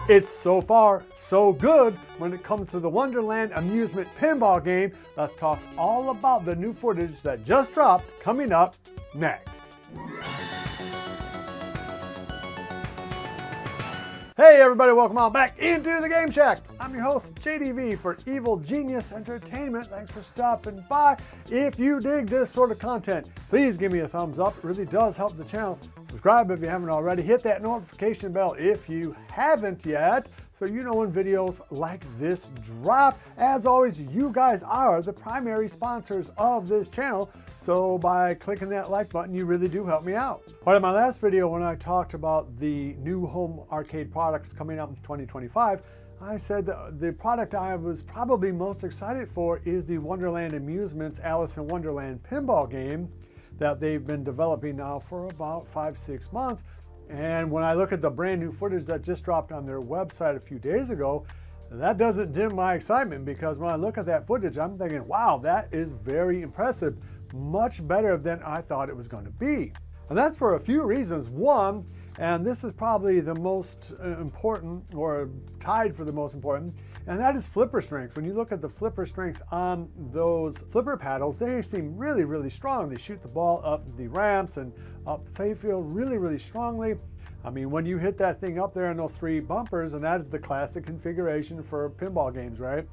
It's so far so good when it comes to the Wonderland amusement pinball game. Let's talk all about the new footage that just dropped coming up next. Hey everybody, welcome on back into the Game Shack. I'm your host, JDV for Evil Genius Entertainment. Thanks for stopping by. If you dig this sort of content, please give me a thumbs up. It really does help the channel. Subscribe if you haven't already. Hit that notification bell if you haven't yet, so you know when videos like this drop. As always, you guys are the primary sponsors of this channel, so by clicking that like button, you really do help me out. All right, in my last video when I talked about the new home arcade products coming out in 2025, I said that the product I was probably most excited for is the Wonderland Amusements Alice in Wonderland pinball game that they've been developing now for about 5-6 months. And when I look at the brand new footage that just dropped on their website a few days ago, that doesn't dim my excitement, because when I look at that footage, I'm thinking, wow, that is very impressive. Much better than I thought it was going to be. And that's for a few reasons. One, and this is probably the most important, or tied for the most important, and that is flipper strength. When you look at the flipper strength on those flipper paddles, they seem really, really strong. They shoot the ball up the ramps and up the playfield really, really strongly. I mean, when you hit that thing up there in those 3 bumpers, and that is the classic configuration for pinball games, right?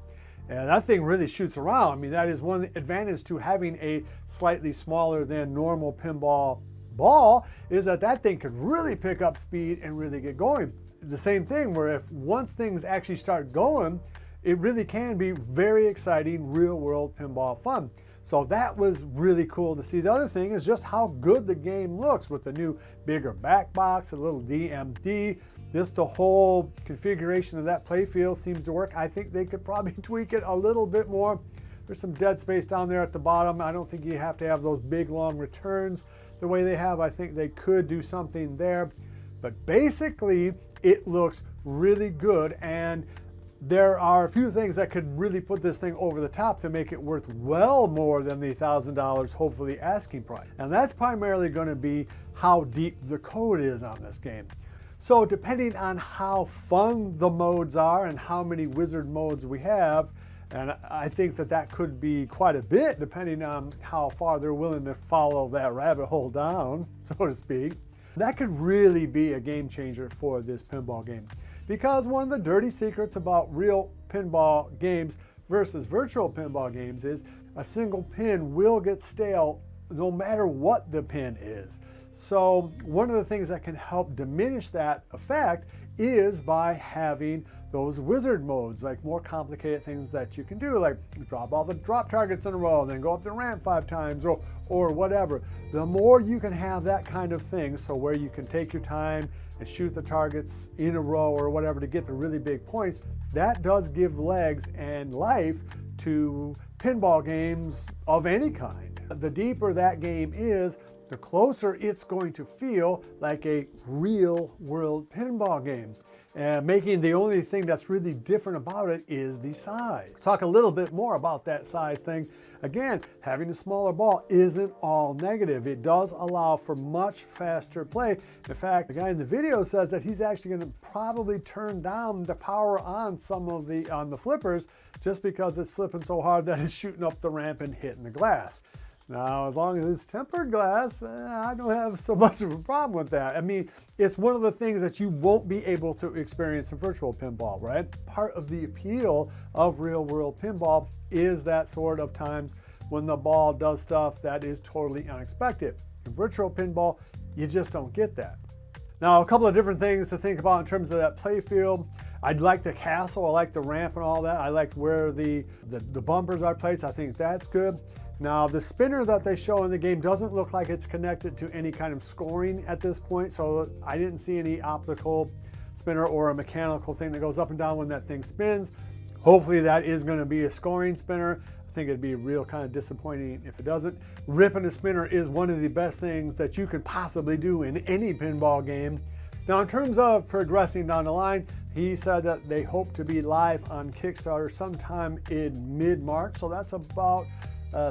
And that thing really shoots around. I mean, that is one advantage to having a slightly smaller than normal pinball ball, is that that thing could really pick up speed and really get going. The same thing where if once things actually start going, it really can be very exciting real world pinball fun. So that was really cool to see. The other thing is just how good the game looks with the new bigger back box, a little DMD. Just the whole configuration of that playfield seems to work. I think they could probably tweak it a little bit more. There's some dead space down there at the bottom. I don't think you have to have those big long returns the way they have. I think they could do something there. But basically, it looks really good, and there are a few things that could really put this thing over the top to make it worth well more than the $1,000 hopefully asking price. And that's primarily going to be how deep the code is on this game. So depending on how fun the modes are and how many wizard modes we have, and I think that that could be quite a bit depending on how far they're willing to follow that rabbit hole down, so to speak, that could really be a game changer for this pinball game. Because one of the dirty secrets about real pinball games versus virtual pinball games is a single pin will get stale no matter what the pin is. So one of the things that can help diminish that effect is by having those wizard modes, like more complicated things that you can do, like drop all the drop targets in a row, then go up the ramp 5 times, or whatever. The more you can have that kind of thing, so where you can take your time and shoot the targets in a row or whatever to get the really big points, that does give legs and life to pinball games of any kind. The deeper that game is, the closer it's going to feel like a real world pinball game. Making the only thing that's really different about it is the size. Let's talk a little bit more about that size thing. Again, having a smaller ball isn't all negative. It does allow for much faster play. In fact, the guy in the video says that he's actually going to probably turn down the power on some of the flippers, just because it's flipping so hard that it's shooting up the ramp and hitting the glass. Now, as long as it's tempered glass, I don't have so much of a problem with that. I mean, it's one of the things that you won't be able to experience in virtual pinball, right? Part of the appeal of real world pinball is that sort of times when the ball does stuff that is totally unexpected. In virtual pinball, you just don't get that. Now, a couple of different things to think about in terms of that playfield. I'd like the castle, I like the ramp and all that. I like where the bumpers are placed. I think that's good. Now, the spinner that they show in the game doesn't look like it's connected to any kind of scoring at this point, so I didn't see any optical spinner or a mechanical thing that goes up and down when that thing spins. Hopefully that is going to be a scoring spinner. I think it'd be real kind of disappointing if it doesn't. Ripping a spinner is one of the best things that you can possibly do in any pinball game. Now, in terms of progressing down the line, he said that they hope to be live on Kickstarter sometime in mid-March, so that's about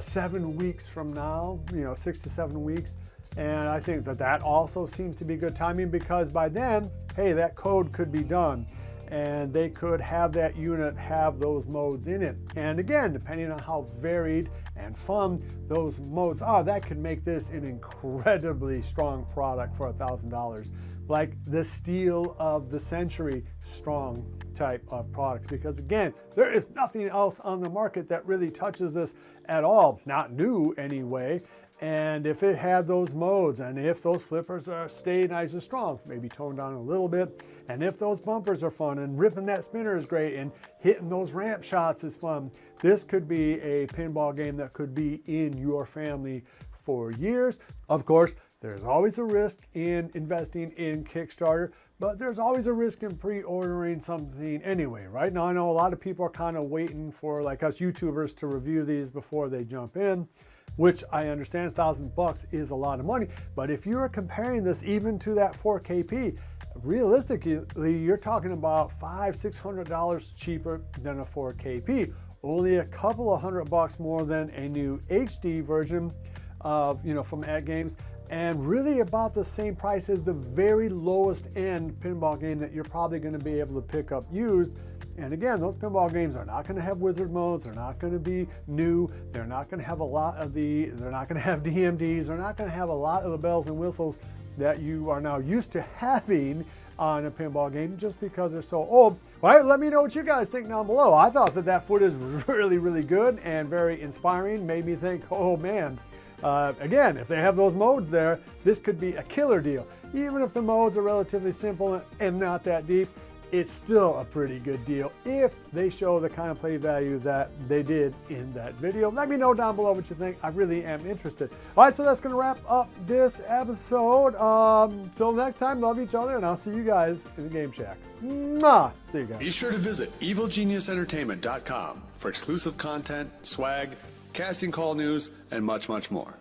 7 weeks from now, 6 to 7 weeks. And I think that that also seems to be good timing, because by then, hey, that code could be done. and they could have that unit have those modes in it. And again, depending on how varied and fun those modes are, that could make this an incredibly strong product for $1,000, like the steal of the century strong type of products, because again, there is nothing else on the market that really touches this at all, not new anyway. And if it had those modes, and if those flippers stay nice and strong, maybe toned down a little bit, and if those bumpers are fun, and ripping that spinner is great, and hitting those ramp shots is fun, this could be a pinball game that could be in your family for years. Of course, there's always a risk in investing in Kickstarter, but there's always a risk in pre-ordering something anyway, right? Now, I know a lot of people are kind of waiting for, like us YouTubers, to review these before they jump in, which I understand $1,000 is a lot of money. But if you're comparing this even to that 4KP, realistically, you're talking about $500–600 cheaper than a 4KP. Only a couple of $100 more than a new HD version of, from AtGames, and really about the same price as the very lowest end pinball game that you're probably going to be able to pick up used. And again, those pinball games are not going to have wizard modes. They're not going to be new. They're not going to have a lot of they're not going to have DMDs. They're not going to have a lot of the bells and whistles that you are now used to having on a pinball game, just because they're so old. Well, let me know what you guys think down below. I thought that footage was really, really good and very inspiring. Made me think, oh man, again, if they have those modes there, this could be a killer deal. Even if the modes are relatively simple and not that deep, it's still a pretty good deal if they show the kind of play value that they did in that video. Let me know down below what you think. I really am interested. All right, so that's going to wrap up this episode. Till next time, love each other, and I'll see you guys in the Game Shack. Mwah! See you guys. Be sure to visit evilgeniusentertainment.com for exclusive content, swag, casting call news, and much, much more.